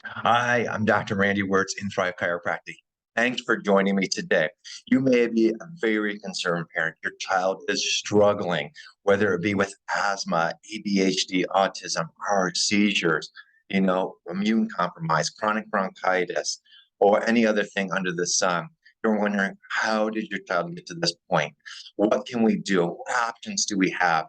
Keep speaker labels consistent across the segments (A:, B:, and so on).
A: Hi, I'm Dr. Randy Wirtz in Thrive Chiropractic. Thanks for joining me today. You may be a very concerned parent. Your child is struggling, whether it be with asthma, ADHD, autism, or seizures, immune compromise, chronic bronchitis, or any other thing under the sun. You're wondering, how did your child get to this point? What can we do? What options do we have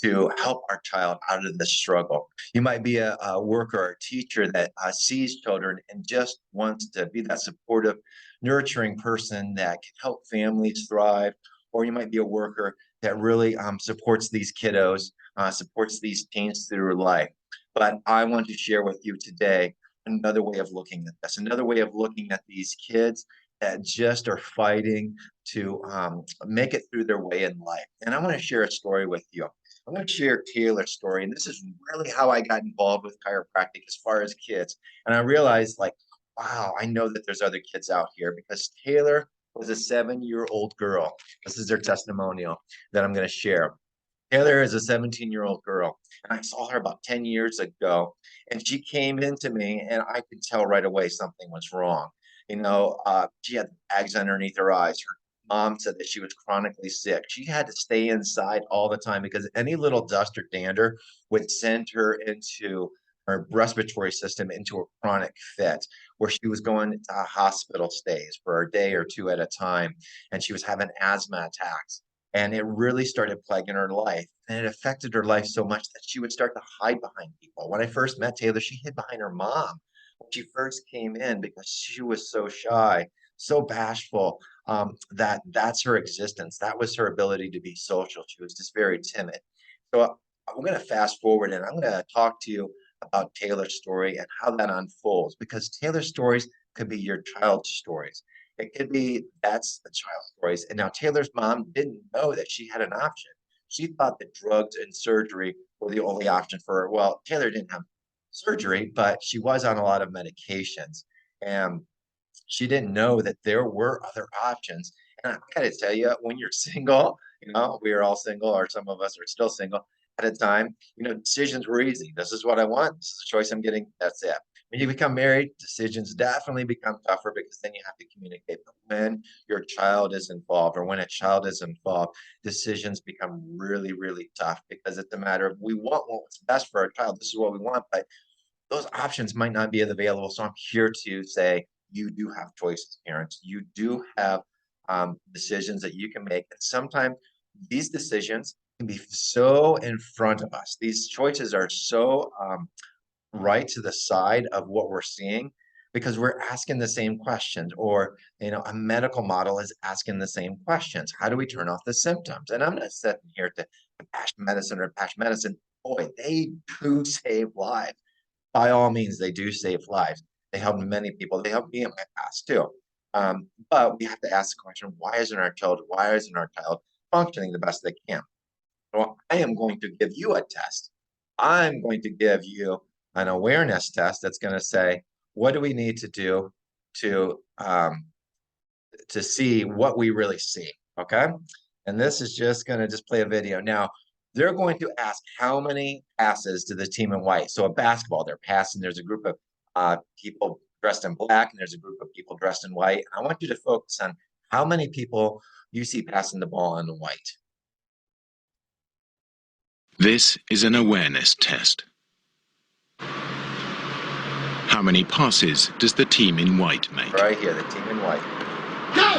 A: to help our child out of this struggle? You might be a worker or a teacher that sees children and just wants to be that supportive, nurturing person that can help families thrive. Or you might be a worker that really supports these kiddos, supports these teens through life. But I want to share with you today another way of looking at this, another way of looking at these kids that just are fighting to make it through their way in life. And I want to share a story with you. I'm going to share Taylor's story, and this is really how I got involved with chiropractic as far as kids. And I realized, like, wow, I know that there's other kids out here because Taylor was a 7-year-old girl. This is their testimonial that I'm going to share. Taylor is a 17-year-old girl, and I saw her about 10 years ago, and she came into me, and I could tell right away something was wrong. She had bags underneath her eyes. Her mom said that she was chronically sick. She had to stay inside all the time because any little dust or dander would send her into her respiratory system into a chronic fit where she was going to hospital stays for a day or two at a time, and she was having asthma attacks. And it really started plaguing her life. And it affected her life so much that she would start to hide behind people. When I first met Taylor, she hid behind her mom when she first came in because she was so shy, so bashful, that's her existence. That was her ability to be social. She was just very timid. So I'm going to fast forward and I'm going to talk to you about Taylor's story and how that unfolds because Taylor's stories could be your child's stories. It could be that's the child's stories. And now Taylor's mom didn't know that she had an option. She thought that drugs and surgery were the only option for her. Well, Taylor didn't have surgery, but she was on a lot of medications. And she didn't know that there were other options. And I gotta tell you, when you're single, we are all single, or some of us are still single at a time, decisions were easy. This is what I want. This is the choice I'm getting. That's it. When you become married, decisions definitely become tougher because then you have to communicate. But when your child is involved or when a child is involved, decisions become really, really tough because it's a matter of we want what's best for our child. This is what we want, but those options might not be available. So I'm here to say you do have choices, parents. You do have decisions that you can make. And sometimes these decisions can be so in front of us. These choices are so right to the side of what we're seeing because we're asking the same questions, or a medical model is asking the same questions. How do we turn off the symptoms? And I'm not sitting here to bash medicine or bash medicine. Boy, they do save lives. By all means, they do save lives. They help many people. They help me in my past too. But we have to ask the question: Why isn't our child functioning the best they can? Well, I am going to give you a test. I'm going to give you an awareness test that's going to say, what do we need to do to see what we really see? Okay. And this is just going to just play a video. Now, they're going to ask how many passes to the team in white. So a basketball, they're passing. There's a group of people dressed in black, and there's a group of people dressed in white. I want you to focus on how many people you see passing the ball in the white.
B: This is an awareness test. How many passes does the team in white make?
A: Right here, the team in white. Go!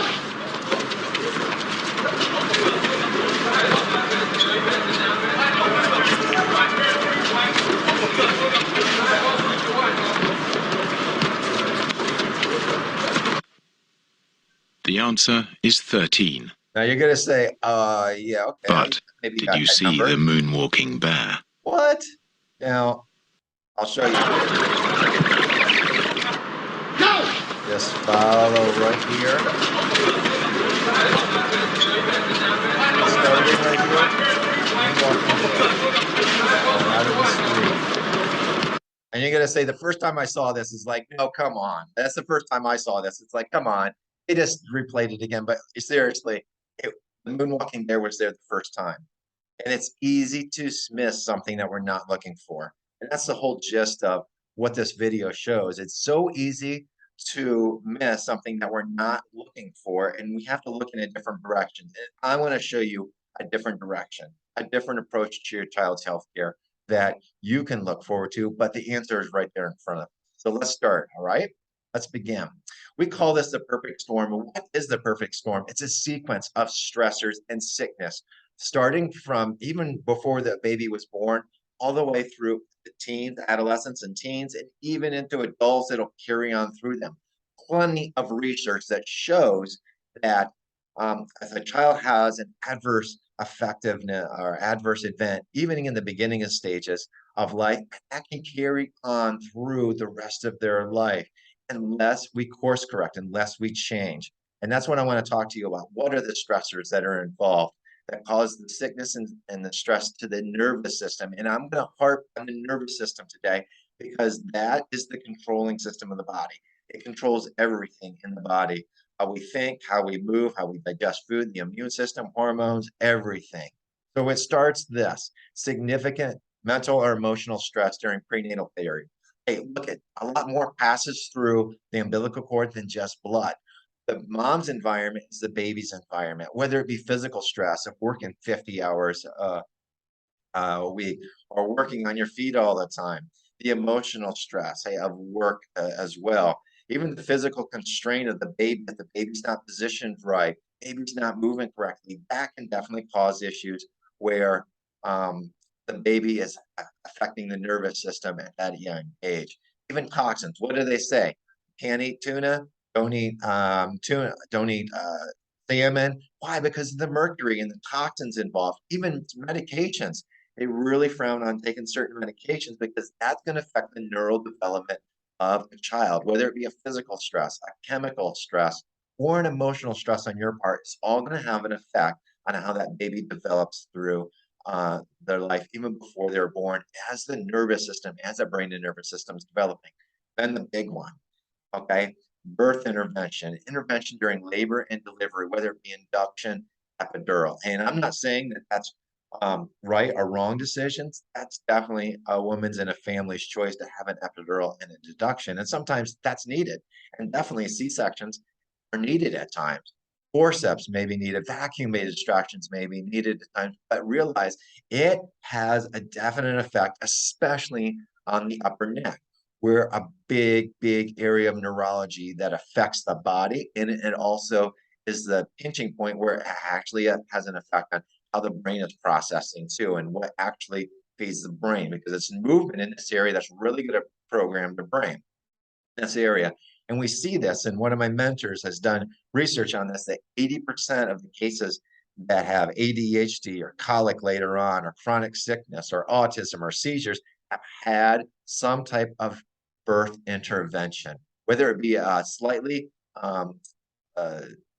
B: The answer is 13.
A: Now you're going to say, yeah, okay.
B: But
A: Maybe
B: did
A: got
B: you
A: that
B: see
A: number.
B: the moonwalking bear?
A: What? Now, I'll show you. Go! Just follow right here. Starting right here. Out of the street. And you're going to say, the first time I saw this is like, no, come on. That's the first time I saw this. It's like, come on. They just replayed it again. But seriously, the moonwalking bear was there the first time. And it's easy to dismiss something that we're not looking for. And that's the whole gist of what this video shows. It's so easy to miss something that we're not looking for, and we have to look in a different direction. And I want to show you a different direction, a different approach to your child's health care that you can look forward to, but the answer is right there in front of us. So let's start, all right? Let's begin. We call this the perfect storm. What is the perfect storm? It's a sequence of stressors and sickness, starting from even before the baby was born, all the way through the teens, adolescents, and teens, and even into adults. It'll carry on through them. Plenty of research that shows that if a child has an adverse effectiveness or adverse event, even in the beginning of stages of life, that can carry on through the rest of their life unless we course correct, unless we change. And that's what I want to talk to you about. What are the stressors that are involved that cause the sickness and the stress to the nervous system? And I'm going to harp on the nervous system today because that is the controlling system of the body. It controls everything in the body, how we think, how we move, how we digest food, the immune system, hormones, everything. So it starts this significant mental or emotional stress during prenatal period. Hey, look at a lot more passes through the umbilical cord than just blood. The mom's environment is the baby's environment, whether it be physical stress of working 50 hours a week or working on your feet all the time, the emotional stress, hey, of work as well, even the physical constraint of the baby, if the baby's not positioned right, baby's not moving correctly, that can definitely cause issues where um, the baby is affecting the nervous system at that young age. Even toxins, what do they say? Can't eat tuna, don't eat don't eat salmon. Why? Because of the mercury and the toxins involved. Even medications, they really frown on taking certain medications because that's going to affect the neural development of a child, whether it be a physical stress, a chemical stress, or an emotional stress on your part. It's all going to have an effect on how that baby develops through their life, even before they're born, as the nervous system, as the brain and nervous system is developing. Then the big one, okay? Birth intervention, intervention during labor and delivery, whether it be induction, epidural. And I'm not saying that that's right or wrong decisions. That's definitely a woman's and a family's choice to have an epidural and a deduction. And sometimes that's needed. And definitely C-sections are needed at times. Forceps may be needed, vacuum-based extractions may be needed at times, but realize it has a definite effect, especially on the upper neck. We're a big, big area of neurology that affects the body, and it also is the pinching point where it actually has an effect on how the brain is processing too, and what actually feeds the brain, because it's movement in this area that's really going to program the brain in this area. And we see this, and one of my mentors has done research on this, that 80% of the cases that have ADHD or colic later on, or chronic sickness or autism or seizures have had some type of birth intervention, whether it be a slightly uh,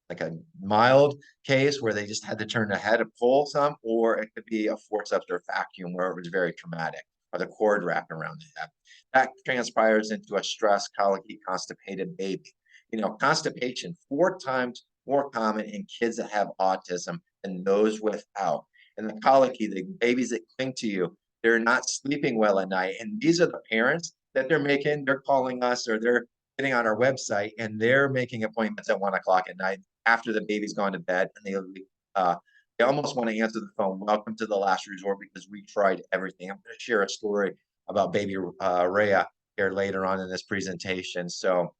A: like a mild case where they just had to turn the head to pull some, or it could be a forceps or vacuum where it was very traumatic, or the cord wrapped around the head. That transpires into a stressed, colicky, constipated baby. You know, constipation 4 times more common in kids that have autism than those without. And the colicky, the babies that cling to you, they're not sleeping well at night. And these are the parents that they're calling us, or they're getting on our website and they're making appointments at 1 o'clock at night after the baby's gone to bed, and they almost want to answer the phone. Welcome to the last resort because we tried everything. I'm going to share a story about baby Rhea here later on in this presentation, so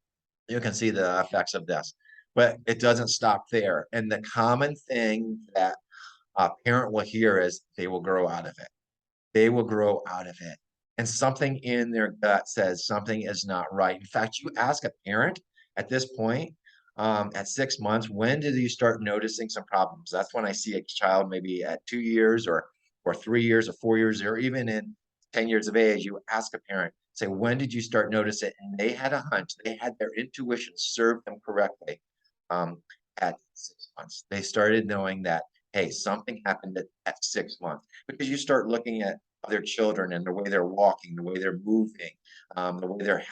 A: you can see the effects of this. But it doesn't stop there. And the common thing that a parent will hear is they will grow out of it. They will grow out of it. And something in their gut says something is not right. In fact, you ask a parent at this point, at 6 months, when did you start noticing some problems? That's when I see a child maybe at 2 years or 3 years or 4 years, or even in 10 years of age. You ask a parent, say, when did you start notice it? And they had a hunch. They had their intuition serve them correctly at 6 months. They started knowing that, hey, something happened at 6 months, because you start looking at other children and the way they're walking, the way they're moving, the way they're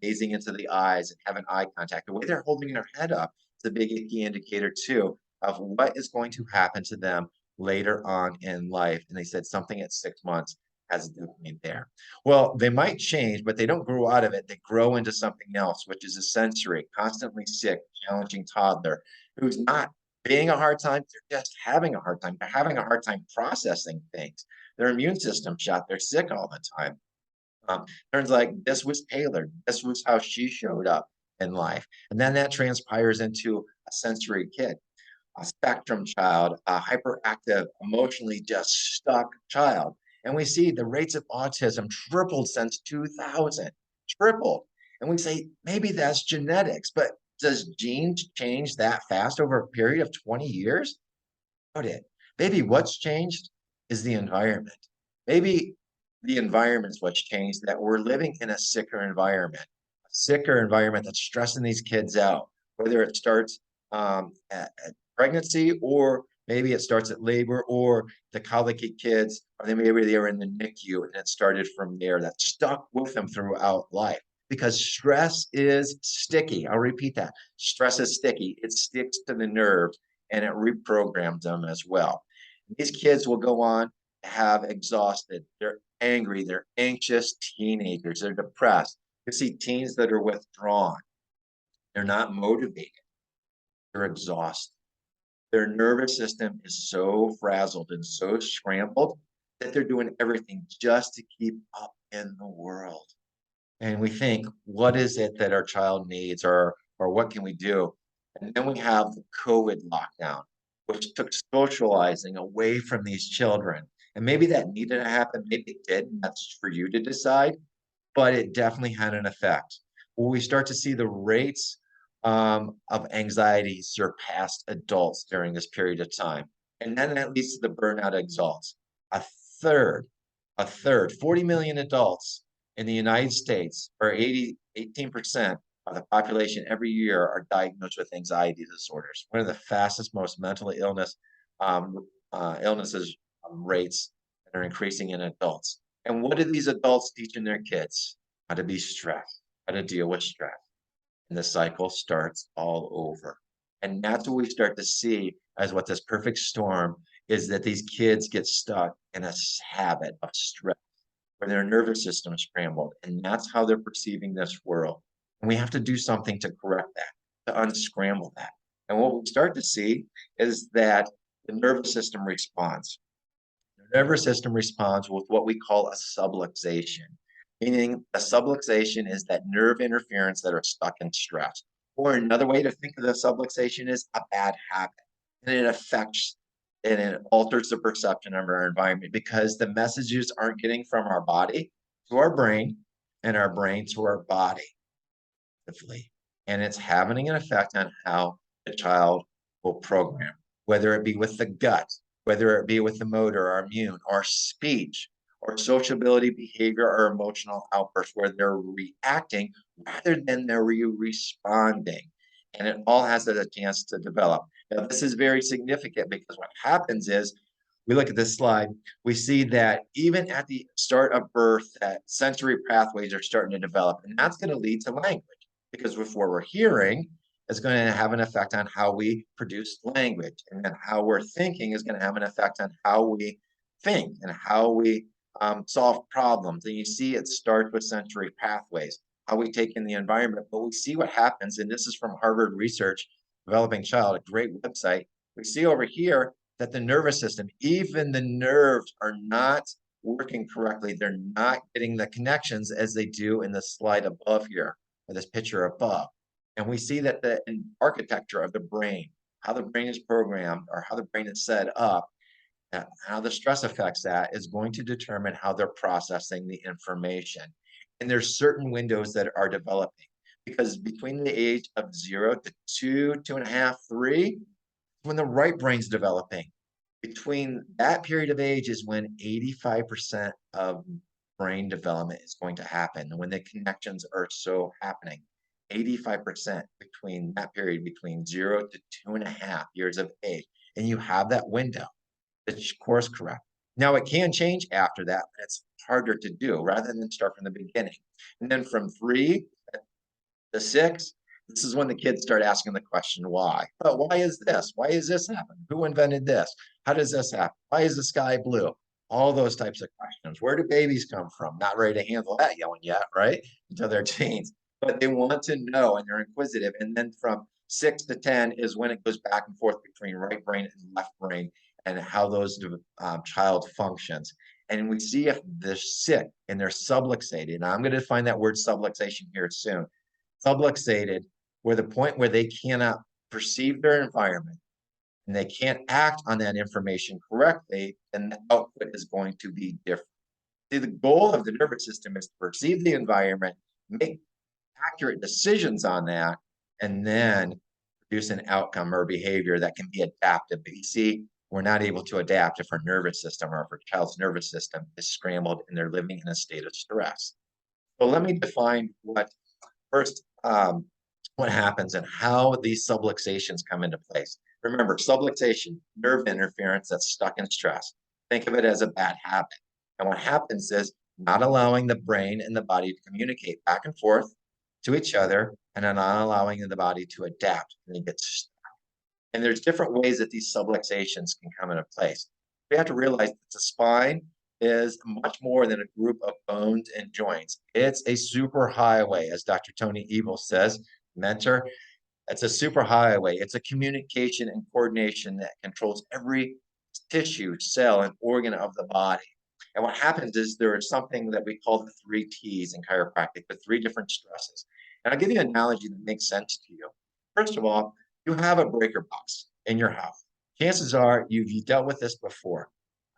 A: gazing into the eyes and having eye contact, the way they're holding their head up. It's a big key indicator too of what is going to happen to them later on in life. And they said something at 6 months. has definitely there. Well, they might change, but they don't grow out of it. They grow into something else, which is a sensory, constantly sick, challenging toddler who's not being a hard time. They're just having a hard time. They're having a hard time processing things. Their immune system shot. They're sick all the time. Turns like this was tailored. This was how she showed up in life. And then that transpires into a sensory kid, a spectrum child, a hyperactive, emotionally just stuck child. And we see the rates of autism tripled since 2000, tripled. And we say, maybe that's genetics, but does genes change that fast over a period of 20 years? Doubt it. Maybe what's changed is the environment. Maybe the environment's what's changed, that we're living in a sicker environment that's stressing these kids out, whether it starts at pregnancy, or maybe it starts at labor, or the colicky kids, or maybe they were in the NICU and it started from there. That stuck with them throughout life, because stress is sticky. I'll repeat that. Stress is sticky. It sticks to the nerves and it reprograms them as well. These kids will go on to have exhausted, they're angry, they're anxious teenagers, they're depressed. You see teens that are withdrawn, they're not motivated, they're exhausted. Their nervous system is so frazzled and so scrambled that they're doing everything just to keep up in the world. And we think, what is it that our child needs, or what can we do? And then we have the COVID lockdown, which took socializing away from these children. And maybe that needed to happen, maybe it did. That's for you to decide, but it definitely had an effect. When we start to see the rates of anxiety surpassed adults during this period of time. And then that leads to the burnout adults. A third, 40 million adults in the United States, or 18% of the population every year, are diagnosed with anxiety disorders. One of the fastest, most mental illnesses rates that are increasing in adults. And what are these adults teaching their kids? How to be stressed, how to deal with stress. And the cycle starts all over. And that's what we start to see as what this perfect storm is, that these kids get stuck in a habit of stress where their nervous system is scrambled. And that's how they're perceiving this world. And we have to do something to correct that, to unscramble that. And what we start to see is that the nervous system responds. The nervous system responds with what we call a subluxation, meaning a subluxation is that nerve interference that are stuck in stress. Or another way to think of the subluxation is a bad habit. And it affects and it alters the perception of our environment, because the messages aren't getting from our body to our brain and our brain to our body. And it's having an effect on how the child will program, whether it be with the gut, whether it be with the motor or immune or speech or sociability behavior or emotional outbursts, where they're reacting rather than they're responding. And it all has a chance to develop. Now, this is very significant, because what happens is, we look at this slide, we see that even at the start of birth, that sensory pathways are starting to develop, and that's going to lead to language, because with what we're hearing is going to have an effect on how we produce language, and then how we're thinking is going to have an effect on how we think and how we solve problems. And you see it starts with sensory pathways, how we take in the environment, but we see what happens, and this is from Harvard Research, Developing Child, a great website. We see over here that the nervous system, even the nerves, are not working correctly. They're not getting the connections as they do in the slide above here, or this picture above. And we see that the architecture of the brain, how the brain is programmed, or how the brain is set up, how the stress affects that, is going to determine how they're processing the information. And there's certain windows that are developing, because between the age of 0 to 2, 2.5, 3, when the right brain's developing. Between that period of age is when 85% of brain development is going to happen, when the connections are so happening. 85% between that period, between 0 to 2.5 years of age. And you have that window to course correct. Now, it can change after that, but it's harder to do rather than start from the beginning. And then from 3 to 6, this is when the kids start asking the question, why? But why is this? Why is this happen? Who invented this? How does this happen? Why is the sky blue? All those types of questions. Where do babies come from? Not ready to handle that yelling yet, right? Until they're teens. But they want to know and they're inquisitive. And then from 6 to 10 is when it goes back and forth between right brain and left brain and how those child functions. And we see if they're sick and they're subluxated. And I'm going to define that word subluxation here soon. Subluxated, where the point where they cannot perceive their environment and they can't act on that information correctly, then the output is going to be different. See, the goal of the nervous system is to perceive the environment, make accurate decisions on that, and then produce an outcome or behavior that can be adaptive. But you see, we're not able to adapt if our nervous system or if our child's nervous system is scrambled and they're living in a state of stress. So let me define what first what happens and how these subluxations come into place. Remember, subluxation, nerve interference that's stuck in stress. Think of it as a bad habit. And what happens is not allowing the brain and the body to communicate back and forth to each other and not allowing the body to adapt and it gets stuck. And there's different ways that these subluxations can come into place. We have to realize that the spine is much more than a group of bones and joints. It's a superhighway, as Dr. Tony Ebel says, mentor. It's a superhighway. It's a communication and coordination that controls every tissue, cell, and organ of the body. And what happens is there is something that we call the 3 T's in chiropractic, the 3 different stresses. And I'll give you an analogy that makes sense to you. First of all, you have a breaker box in your house. Chances are you've dealt with this before.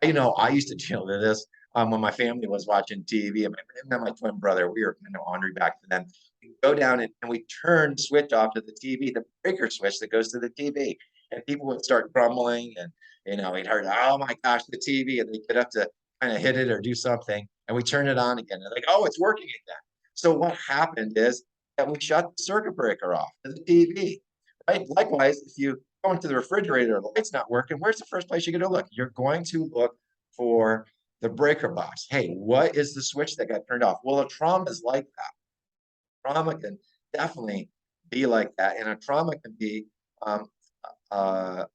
A: You know, I used to deal with this when my family was watching TV, and my twin brother, we were honoring back to them. We go down and we turn the switch off to the TV, the breaker switch that goes to the TV. And people would start grumbling, and he'd heard, oh my gosh, the TV, and they get up to kind of hit it or do something, and we turn it on again. They're like, oh, it's working again. So what happened is that we shut the circuit breaker off to the TV, right? Likewise, if you go into the refrigerator, the light's not working, where's the first place you're going to look? You're going to look for the breaker box. Hey, what is the switch that got turned off? Well, a trauma is like that. Trauma can definitely be like that, and a trauma can be a car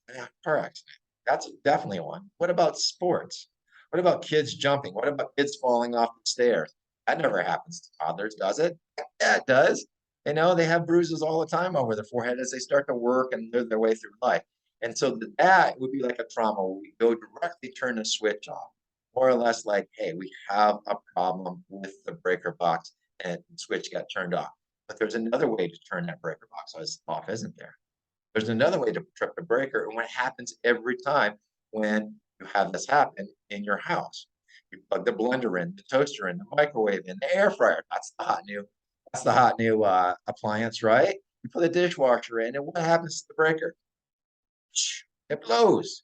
A: accident. That's definitely one. What about sports? What about kids jumping? What about kids falling off the stairs? That never happens to toddlers, does it? Yeah, it does. They have bruises all the time over their forehead as they start to work and live their way through life. And so that would be like a trauma where we go directly turn the switch off, more or less like, hey, we have a problem with the breaker box and the switch got turned off. But there's another way to turn that breaker box off, isn't there? There's another way to trip the breaker. And what happens every time when you have this happen in your house? You plug the blender in, the toaster in, the microwave in, the air fryer. That's the hot new appliance, right? You put the dishwasher in, and what happens to the breaker? It blows.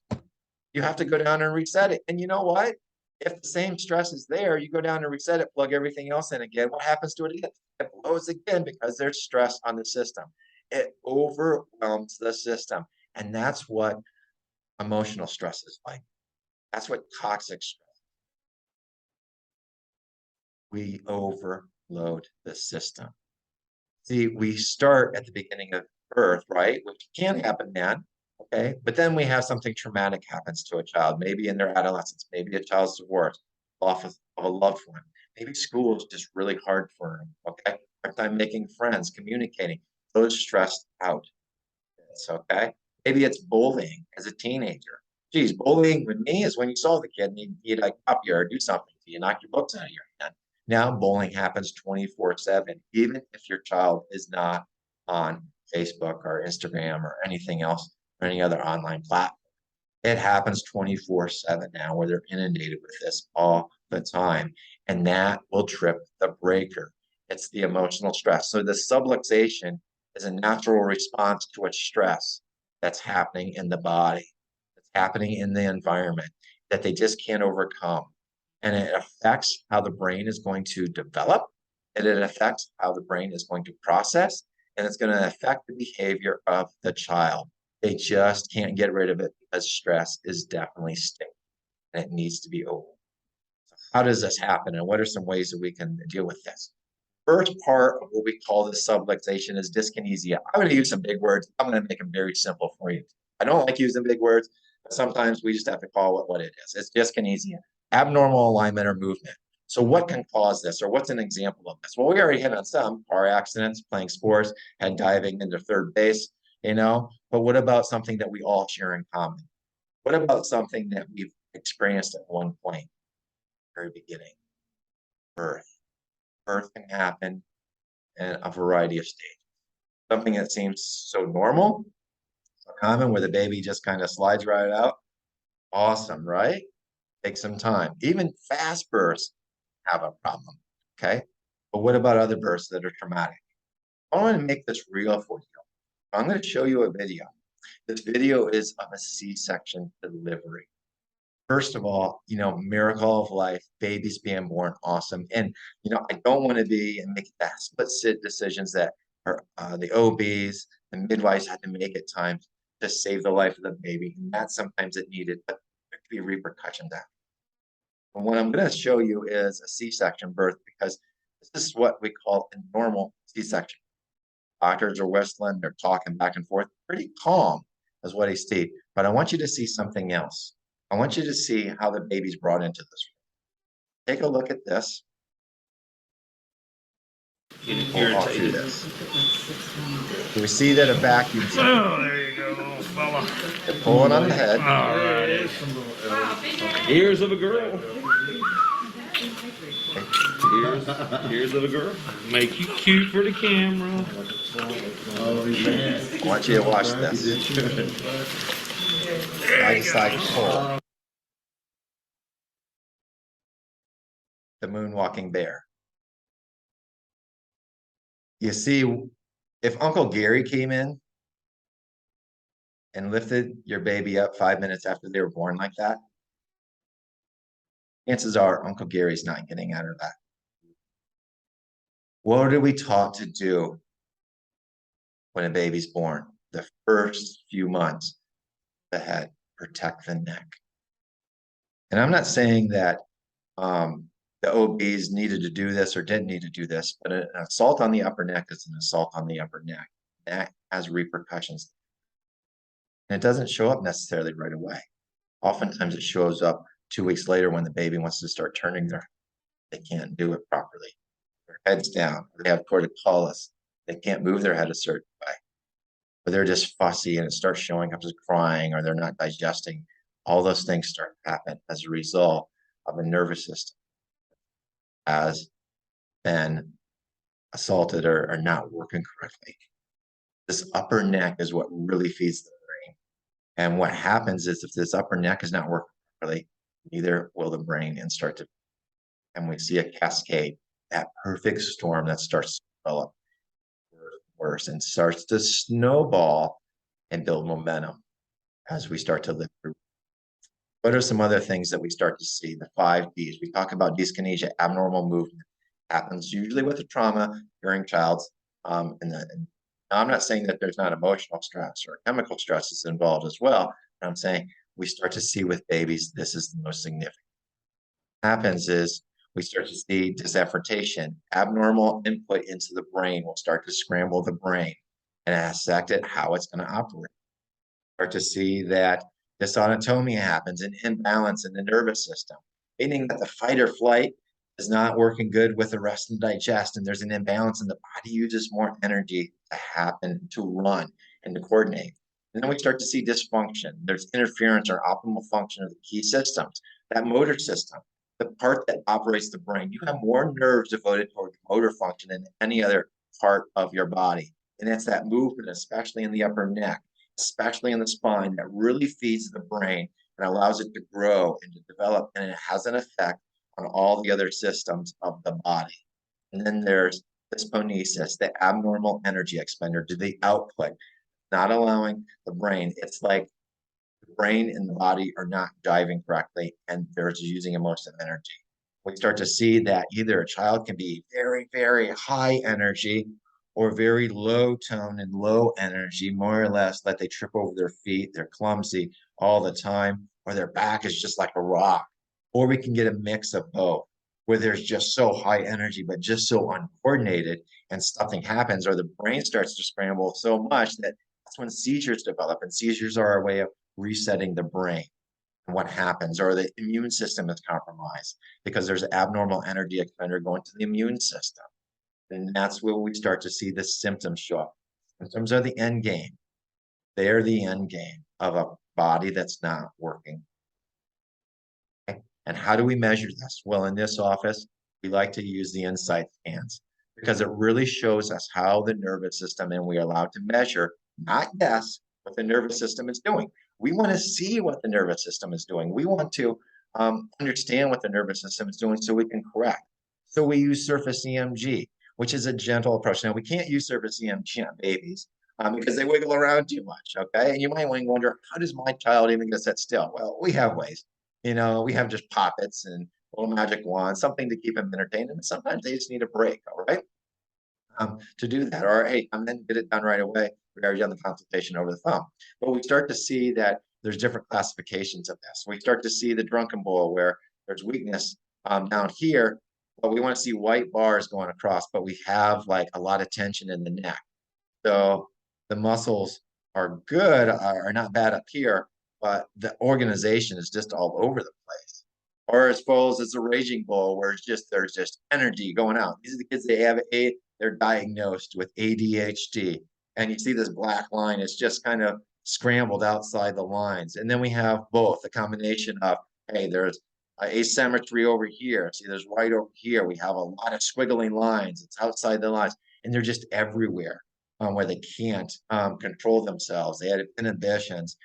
A: You have to go down and reset it. And you know what? If the same stress is there, you go down and reset it, plug everything else in again. What happens to it again? It blows again because there's stress on the system. It overwhelms the system. And that's what emotional stress is like. That's what toxic stress. We overload the system. See, we start at the beginning of birth, right? Which can happen then, okay? But then we have something traumatic happens to a child, maybe in their adolescence, maybe a child's divorced, loss of a loved one. Maybe school is just really hard for them, okay? Hard time making friends, communicating. Those stressed out. It's okay. Maybe it's bullying as a teenager. Geez, bullying with me is when you saw the kid and he'd like pop you or do something to you, knock your books out of your hand. Now bullying happens 24/7, even if your child is not on Facebook or Instagram or anything else or any other online platform. It happens 24/7 now where they're inundated with this all the time. And that will trip the breaker. It's the emotional stress. So the subluxation is a natural response to a stress that's happening in the body, that's happening in the environment that they just can't overcome. And it affects how the brain is going to develop, and it affects how the brain is going to process, and it's going to affect the behavior of the child. They just can't get rid of it because stress is definitely sticking and it needs to be over. So how does this happen, and what are some ways that we can deal with this? First part of what we call this subluxation is dyskinesia. I'm going to use some big words. I'm going to make them very simple for you. I don't like using big words, but sometimes we just have to call it what it is. It's dyskinesia. abnormal alignment or movement. So what can cause this, or what's an example of this? Well, we already hit on some car accidents, playing sports, head diving into third base, but what about something that we all share in common? What about something that we've experienced at one point, very beginning? Birth. Birth can happen in a variety of stages. Something that seems so normal, so common, where the baby just kind of slides right out. Awesome, right? Take some time. Even fast births have a problem, okay? But what about other births that are traumatic? I want to make this real for you. I'm going to show you a video. This video is of a C-section delivery. First of all, miracle of life, babies being born, awesome. And, I don't want to be and make that split decisions that are the OBs and midwives had to make at times to save the life of the baby. And that sometimes it needed, but there could be repercussions after. And what I'm going to show you is a C-section birth, because this is what we call a normal C-section. Doctors are whistling, they're talking back and forth, pretty calm is what I see. But I want you to see something else. I want you to see how the baby's brought into this. Take a look at this. We'll walk through this. Do we see that a vacuum?
C: Oh, there you go, little fella.
A: They're pulling on the head.
C: All right. Ears of a girl. Ears of a girl. Make you cute for the camera.
A: I want you to watch this. I decide to pull. The moonwalking bear. You see, if Uncle Gary came in and lifted your baby up 5 minutes after they were born like that, chances are Uncle Gary's not getting out of that. What are we taught to do when a baby's born? The first few months, the head, protect the neck. And I'm not saying that the OBs needed to do this or didn't need to do this, but an assault on the upper neck is an assault on the upper neck. That has repercussions. And it doesn't show up necessarily right away. Oftentimes it shows up 2 weeks later when the baby wants to start turning they can't do it properly. Their head's down, they have torticollis, they can't move their head a certain way, or they're just fussy and it starts showing up as crying, or they're not digesting. All those things start to happen as a result of a nervous system has been assaulted or not working correctly. This upper neck is what really feeds the brain. And what happens is if this upper neck is not working properly, neither will the brain, and we see a cascade, that perfect storm that starts to develop worse and starts to snowball and build momentum as we start to live through. What are some other things that we start to see? The 5 Ds. We talk about dyskinesia, abnormal movement. Happens usually with a trauma during child's. Now I'm not saying that there's not emotional stress or chemical stresses involved as well. But I'm saying we start to see with babies, this is the most significant. What happens is we start to see disafferentation. Abnormal input into the brain will start to scramble the brain and affect it how it's going to operate. Start to see that dysautonomia happens, an imbalance in the nervous system, meaning that the fight or flight is not working good with the rest of the digest, and there's an imbalance, and the body uses more energy to happen, to run, and to coordinate. And then we start to see dysfunction. There's interference or optimal function of the key systems, that motor system, the part that operates the brain. You have more nerves devoted toward motor function than any other part of your body. And it's that movement, especially in the upper neck, especially in the spine, that really feeds the brain and allows it to grow and to develop, and it has an effect on all the other systems of the body. And then there's dysphonesis, the abnormal energy expenditure, to the output, not allowing the brain. It's like the brain and the body are not jiving correctly, and they're using most of energy. We start to see that either a child can be very, very high energy or very low tone and low energy, more or less, that they trip over their feet, they're clumsy all the time, or their back is just like a rock. Or we can get a mix of both, where there's just so high energy, but just so uncoordinated, and something happens, or the brain starts to scramble so much that that's when seizures develop, and seizures are a way of resetting the brain. And what happens, or the immune system is compromised because there's abnormal energy expenditure going to the immune system. And that's where we start to see the symptoms show up. Symptoms are the end game. They're the end game of a body that's not working. Okay? And how do we measure this? Well, in this office, we like to use the insight scans because it really shows us how the nervous system, and we are allowed to measure, not guess, what the nervous system is doing. We want to see what the nervous system is doing. We want to understand what the nervous system is doing so we can correct. So we use surface EMG, which is a gentle approach. Now, we can't use surface EMG on babies because they wiggle around too much, okay? And you might wonder, how does my child even get sit still? Well, we have ways. We have just poppets and little magic wands, something to keep them entertained. And sometimes they just need a break, all right? To do that. Or, hey, come in, get it done right away. We already done the consultation over the phone. But we start to see that there's different classifications of this. We start to see the drunken bull where there's weakness down here, but we want to see white bars going across, but we have like a lot of tension in the neck. So the muscles are good, are not bad up here, but the organization is just all over the place. Or as full as a raging bull, where there's just energy going out. These are the kids they're diagnosed with ADHD. And you see this black line, it's just kind of scrambled outside the lines. And then we have both a combination of, hey, there's asymmetry over here. See, there's white over here. We have a lot of squiggling lines. It's outside the lines, and they're just everywhere. Where they can't control themselves. They had inhibitions.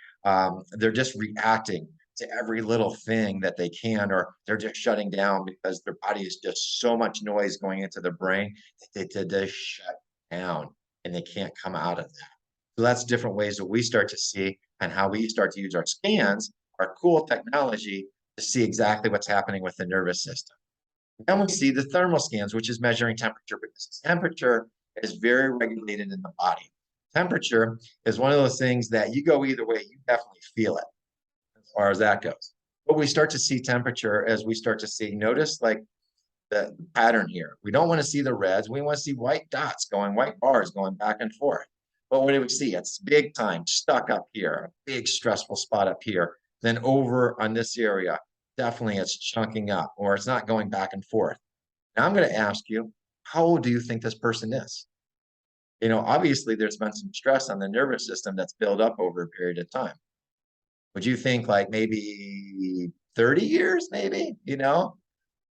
A: They're just reacting to every little thing that they can, or they're just shutting down because their body is just so much noise going into their brain that they just shut down and they can't come out of that. So that's different ways that we start to see and how we start to use our scans, our cool technology to see exactly what's happening with the nervous system. Then we see the thermal scans, which is measuring temperature, because temperature is very regulated in the body. Temperature is one of those things that you go either way, you definitely feel it as far as that goes. But we start to see temperature as we start to see, notice like the pattern here. We don't want to see the reds. We want to see white dots white bars going back and forth. But what do we see? It's big time stuck up here, a big stressful spot up here. Then over on this area, definitely it's chunking up or it's not going back and forth. Now I'm going to ask you, how old do you think this person is? Obviously there's been some stress on the nervous system that's built up over a period of time. Would you think like maybe 30 years, maybe,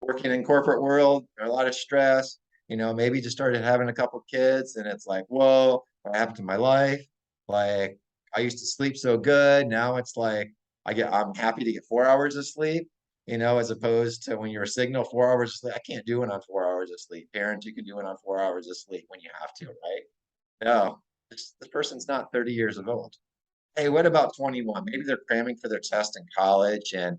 A: working in corporate world, a lot of stress, maybe just started having a couple kids and it's like, whoa, what happened to my life? Like I used to sleep so good. Now it's like, I'm happy to get 4 hours of sleep, as opposed to when you're a signal 4 hours of sleep. I can't do it on 4 hours of sleep. Parents, you can do it on 4 hours of sleep when you have to, right? No, this person's not 30 years of old. Hey, what about 21? Maybe they're cramming for their test in college and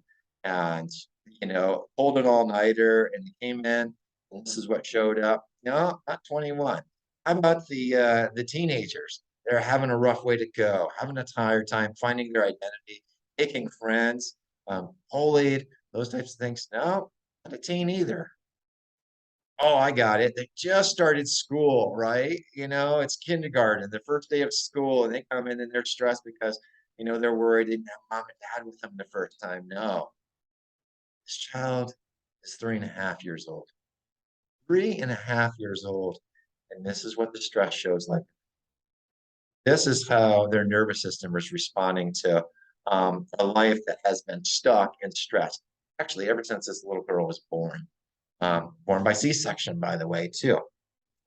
A: pulled an all-nighter and they came in and this is what showed up. No, not 21. How about the teenagers? They're having a rough way to go, having a hard time finding their identity, making friends, bullied, those types of things. No, not a teen either. Oh, I got it. They just started school, right? It's kindergarten, the first day of school, and they come in and they're stressed because, they're worried they didn't have mom and dad with them the first time. No, this child is 3.5 years old. 3.5 years old. And this is what the stress shows like. This is how their nervous system is responding to a life that has been stuck in stress. Actually, ever since this little girl was born. Born by C-section, by the way, too.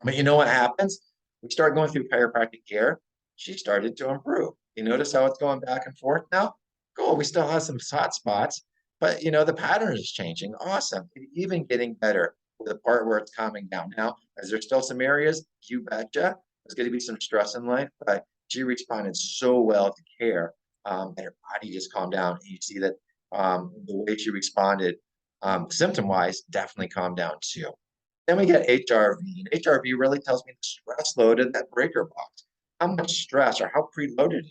A: But you know what happens? We start going through chiropractic care. She started to improve. You notice how it's going back and forth now? Cool. We still have some hot spots, but the pattern is changing. Awesome. Even getting better with the part where it's calming down. Now, is there still some areas? You betcha. There's going to be some stress in life, but she responded so well to care that her body just calmed down. And you see that the way she responded symptom-wise definitely calmed down too. Then we get HRV, and HRV really tells me the stress load in that breaker box. How much stress or how preloaded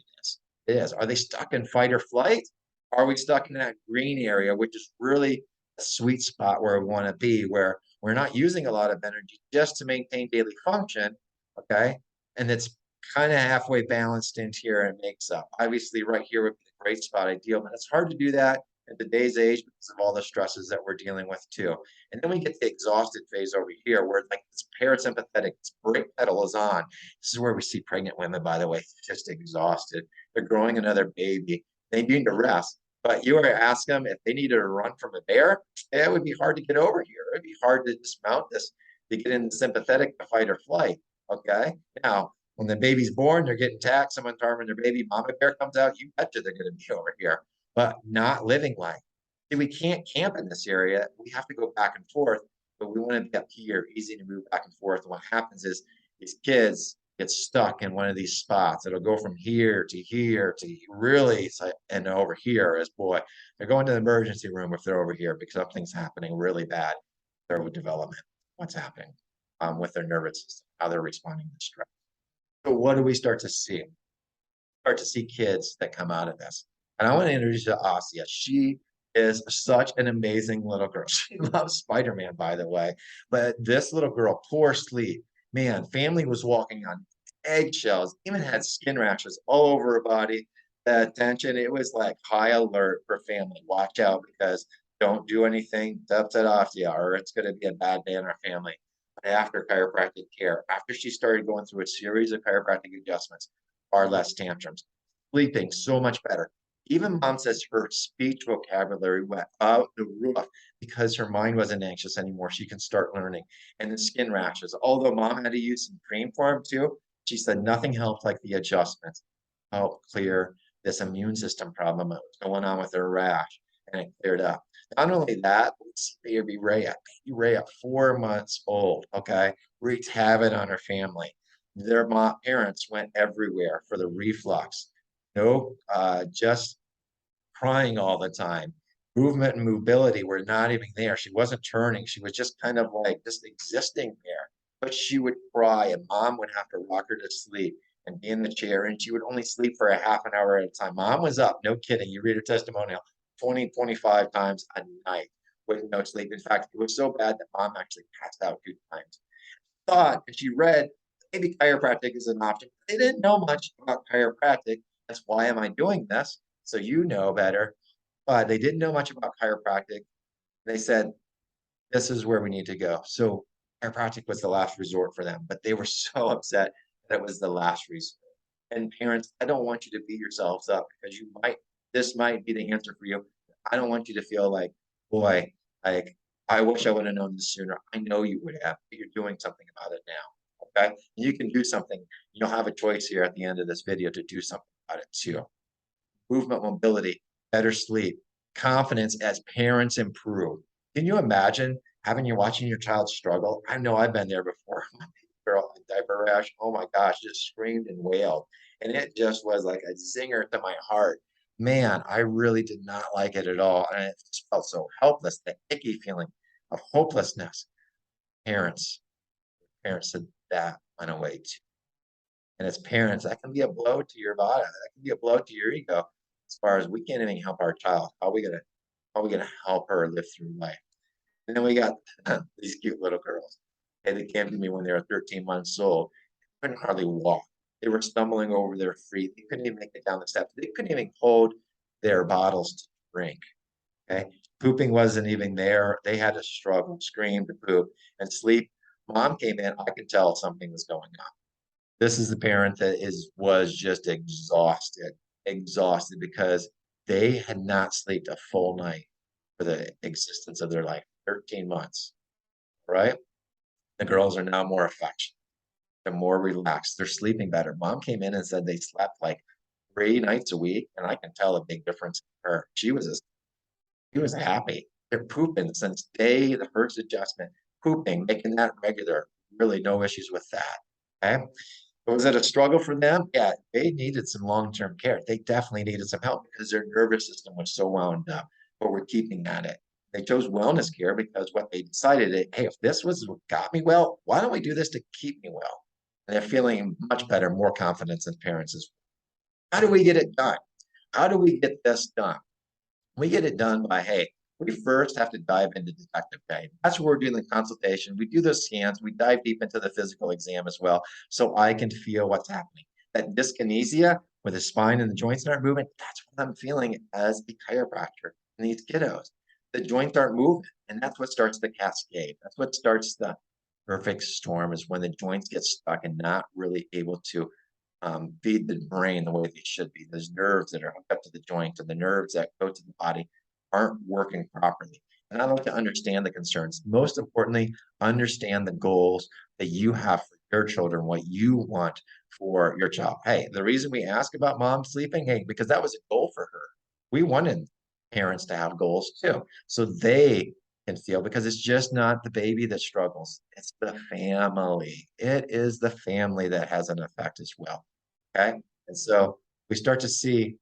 A: it is. Are they stuck in fight or flight? Are we stuck in that green area, which is really a sweet spot where we want to be, where we're not using a lot of energy just to maintain daily function, okay? And it's kind of halfway balanced into here and makes up. Obviously, right here would be a great spot ideal, but it's hard to do that in today's age because of all the stresses that we're dealing with too. And then we get the exhausted phase over here where like this parasympathetic, this brake pedal is on. This is where we see pregnant women, by the way, just exhausted. They're growing another baby. They need to rest. But you were to ask them if they needed to run from a bear, it would be hard to get over here. It'd be hard to dismount this to get into sympathetic to fight or flight. Okay. Now, when the baby's born, they're getting attacked, someone's harming their baby, mama bear comes out, you betcha they're going to be over here, but not living life. See, we can't camp in this area. We have to go back and forth, but we want to be up here, easy to move back and forth. And what happens is these kids get stuck in one of these spots. It'll go from here to really, and over here as boy, they're going to the emergency room if they're over here because something's happening really bad. Their development, what's happening with their nervous system, how they're responding to stress. So what do we start to see? Start to see kids that come out of this. And I want to introduce you to Asia. She is such an amazing little girl. She loves Spider-Man, by the way. But this little girl, poor sleep. Man, family was walking on eggshells, even had skin rashes all over her body. The attention, it was like high alert for family. Watch out because don't do anything to upset Asia or it's going to be a bad day in our family. But after chiropractic care, after she started going through a series of chiropractic adjustments, far less tantrums, sleeping so much better. Even mom says her speech vocabulary went out the roof because her mind wasn't anxious anymore. She can start learning. And the skin rashes, although mom had to use some cream for them too, she said nothing helped like the adjustments helped clear this immune system problem that was going on with her rash, and it cleared up. Not only that, baby Ray at 4 months old, okay, wreaked havoc on her family. Their parents went everywhere for the reflux. No, just crying all the time. Movement and mobility were not even there. She wasn't turning. She was just kind of like just existing there. But she would cry, and mom would have to rock her to sleep and be in the chair, and she would only sleep for a half an hour at a time. Mom was up, no kidding. You read her testimonial, 20, 25 times a night with no sleep. In fact, it was so bad that mom actually passed out 2 times. Thought, and she read, maybe chiropractic is an option. They didn't know much about chiropractic. That's why am I doing this? So you know better. But they didn't know much about chiropractic. They said, this is where we need to go. So chiropractic was the last resort for them, but they were so upset that it was the last resort. And parents, I don't want you to beat yourselves up because this might be the answer for you. I don't want you to feel like, boy, like, I wish I would have known this sooner. I know you would have, but you're doing something about it now. Okay. You can do something. You'll have a choice here at the end of this video to do something about it too. Movement, mobility, better sleep, confidence as parents improve. Can you imagine watching your child struggle? I know I've been there before. My girl had diaper rash. Oh my gosh, just screamed and wailed. And it just was like a zinger to my heart. Man, I really did not like it at all. And it just felt so helpless, the icky feeling of hopelessness. Parents said that went away too. And as parents, that can be a blow to your body. That can be a blow to your ego. As far as we can't even help our child, how are we gonna help her live through life? And then we got these cute little girls. And they came to me when they were 13 months old. They couldn't hardly walk. They were stumbling over their feet. They couldn't even make it down the steps. They couldn't even hold their bottles to drink. Okay. Pooping wasn't even there. They had to struggle, scream to poop and sleep. Mom came in. I could tell something was going on. This is the parent that was just exhausted because they had not slept a full night for the existence of their life, 13 months, right? The girls are now more affectionate. They're more relaxed. They're sleeping better. Mom came in and said they slept like 3 nights a week, and I can tell a big difference in her. She was happy. They're pooping since the first adjustment, pooping, making that regular. Really no issues with that. Okay. Was it a struggle for them? Yeah, they needed some long-term care. They definitely needed some help because their nervous system was so wound up, but we're keeping at it. They chose wellness care because what they decided, hey, if this was what got me well, why don't we do this to keep me well? And they're feeling much better, more confidence in parents as well. How do we get it done? How do we get this done? We get it done by, hey, we first have to dive into detective pain. That's where we're doing the consultation. We do those scans. We dive deep into the physical exam as well, so I can feel what's happening. That dyskinesia with the spine and the joints aren't moving, that's what I'm feeling as a chiropractor. in these kiddos. The joints aren't moving, and that's what starts the cascade. That's what starts the perfect storm, is when the joints get stuck and not really able to feed the brain the way they should be. Those nerves that are hooked up to the joint and the nerves that go to the body aren't working properly. And I like to understand the concerns. Most importantly, understand the goals that you have for your children, what you want for your child. Hey, the reason we ask about mom sleeping, hey, because that was a goal for her. We wanted parents to have goals too, so they can feel, because it's just not the baby that struggles, it's the family. It is the family that has an effect as well. Okay. And so we start to see,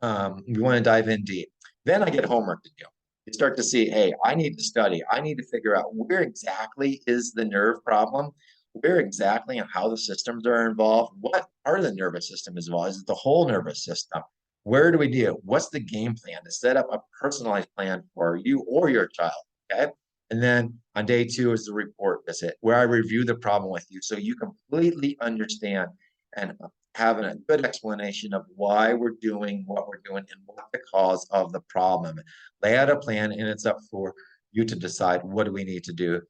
A: we want to dive in deep. Then I get homework to do. You start to see, hey, I need to study. I need to figure out where exactly is the nerve problem, where exactly and how the systems are involved, what part of the nervous system is involved. Is it the whole nervous system? Where do we do it? What's the game plan to set up a personalized plan for you or your child? Okay. And then on day 2 is the report visit, where I review the problem with you so you completely understand and having a good explanation of why we're doing what we're doing and what the cause of the problem. Lay out a plan, and it's up for you to decide, what do we need to do?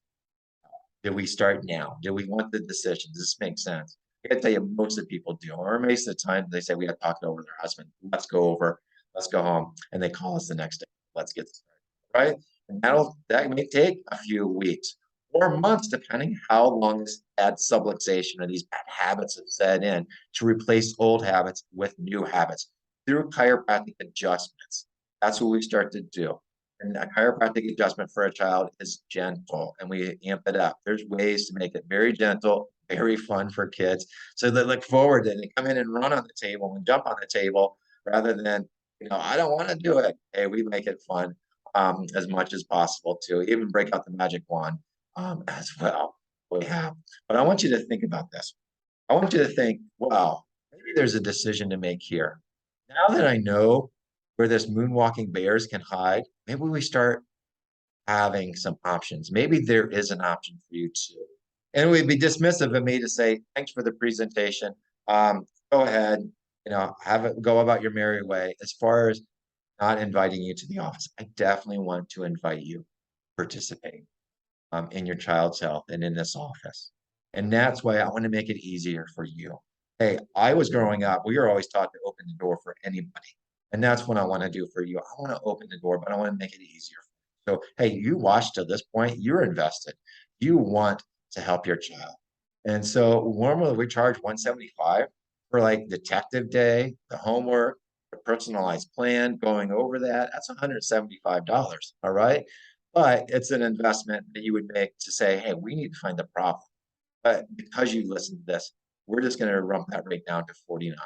A: Do we start now? Do we want the decision? Does this make sense? I gotta tell you, most of the people do, or most of the time they say we have to talk it over their husband. Let's go over, let's go home, and they call us the next day. Let's get started, right? And that may take a few weeks or months, depending how long this bad subluxation or these bad habits have set in, to replace old habits with new habits through chiropractic adjustments. That's what we start to do. And a chiropractic adjustment for a child is gentle, and we amp it up. There's ways to make it very gentle, very fun for kids, so they look forward and they come in and run on the table and jump on the table rather than, I don't want to do it. Hey, we make it fun as much as possible to even break out the magic wand as well. We have, but I want you to think about this. I want you to think, wow, maybe there's a decision to make here. Now that I know where this moonwalking bears can hide, maybe we start having some options. Maybe there is an option for you too. And it would be dismissive of me to say, thanks for the presentation. Go ahead, have it go about your merry way. As far as not inviting you to the office, I definitely want to invite you to participate in your child's health and in this office. And that's why I want to make it easier for you. Hey, I was growing up, we were always taught to open the door for anybody. And that's what I want to do for you. I want to open the door, but I want to make it easier. So, hey, you watched to this point, you're invested. You want to help your child. And so normally we charge 175 for like detective day, the homework, the personalized plan, going over that. That's $175. All right. But it's an investment that you would make to say, hey, we need to find the problem. But because you listened to this, we're just going to rump that rate down to 49.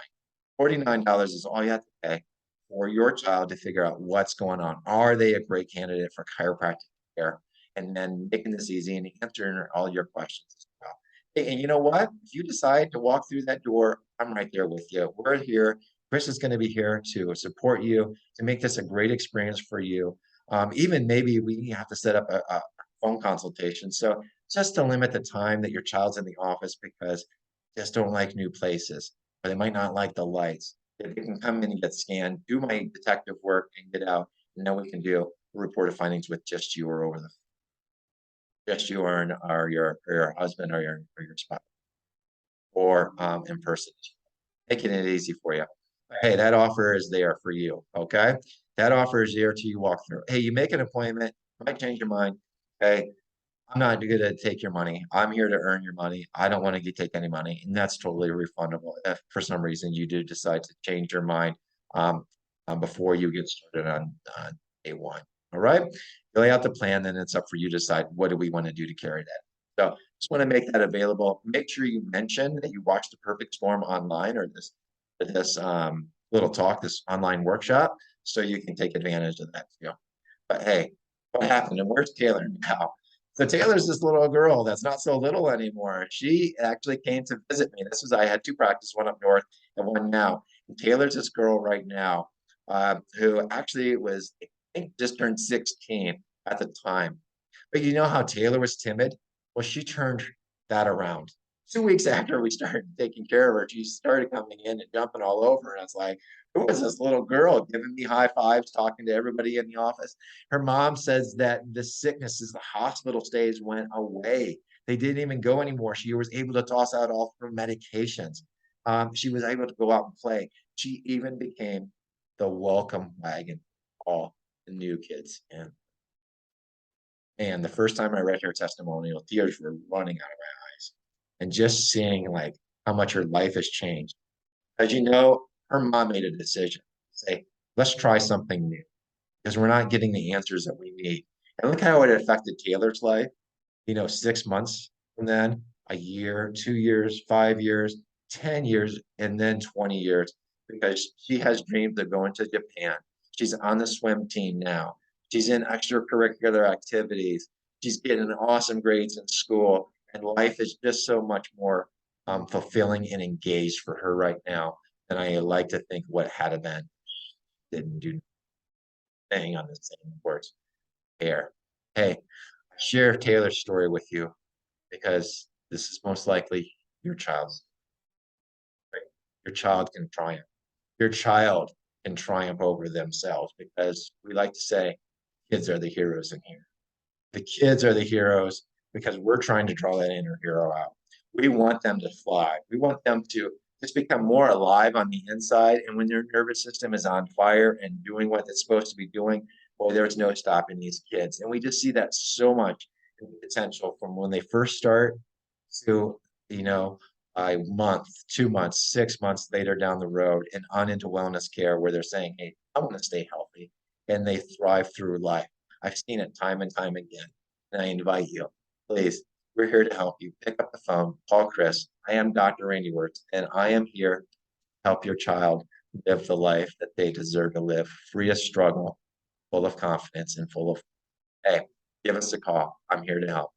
A: $49 is all you have to pay for your child to figure out what's going on. Are they a great candidate for chiropractic care? And then making this easy and answering all your questions as well. Hey, and you know what? If you decide to walk through that door, I'm right there with you. We're here. Chris is going to be here to support you, to make this a great experience for you. Even maybe we have to set up a phone consultation. So just to limit the time that your child's in the office, because they just don't like new places, or they might not like the lights. If they can come in and get scanned, do my detective work and get out, and then we can do a report of findings with just you or over the just you or your husband or your spouse, or in person, making it easy for you. Hey, that offer is there for you. Okay. That offer is there till you walk through. Hey, you make an appointment, might change your mind. Hey, I'm not going to take your money. I'm here to earn your money. I don't want to take any money. And that's totally refundable if for some reason you do decide to change your mind um, before you get started on day 1. All right. You lay out the plan, then it's up for you to decide, what do we want to do to carry that. So just want to make that available. Make sure you mention that you watched the Perfect Storm online, or this little talk, this online workshop, so you can take advantage of that too. But hey, what happened? And where's Taylor now? So Taylor's this little girl that's not so little anymore. She actually came to visit me. I had 2 practices, one up north and one now. And Taylor's this girl right now who actually was, I think, just turned 16 at the time. But you know how Taylor was timid? Well, she turned that around. 2 weeks after we started taking care of her, she started coming in and jumping all over. And I was like, who was this little girl giving me high fives, talking to everybody in the office? Her mom says that the sicknesses, the hospital stays went away. They didn't even go anymore. She was able to toss out all her medications. She was able to go out and play. She even became the welcome wagon, all the new kids. And the first time I read her testimonial, tears were running out of my eyes. And just seeing like how much her life has changed. As you know, her mom made a decision to say, let's try something new because we're not getting the answers that we need. And look how it affected Taylor's life. 6 months from then, a year, 2 years, 5 years, 10 years, and then 20 years, because she has dreams of going to Japan. She's on the swim team now. She's in extracurricular activities. She's getting awesome grades in school, and life is just so much more fulfilling and engaged for her right now than I like to think what had been. Didn't do anything on the same words. Here, hey, share Taylor's story with you because this is most likely your child's. Right? Your child can triumph. Your child can triumph over themselves because we like to say kids are the heroes in here. The kids are the heroes because we're trying to draw that inner hero out. We want them to fly. We want them to just become more alive on the inside. And when their nervous system is on fire and doing what it's supposed to be doing, boy, there's no stopping these kids. And we just see that so much in potential from when they first start to, a month, 2 months, 6 months later down the road and on into wellness care where they're saying, hey, I want to stay healthy. And they thrive through life. I've seen it time and time again. And I invite you, please, we're here to help you. Pick up the phone, call Chris. I am Dr. Randy Wirtz, and I am here to help your child live the life that they deserve to live, free of struggle, full of confidence, and full of, hey, give us a call. I'm here to help.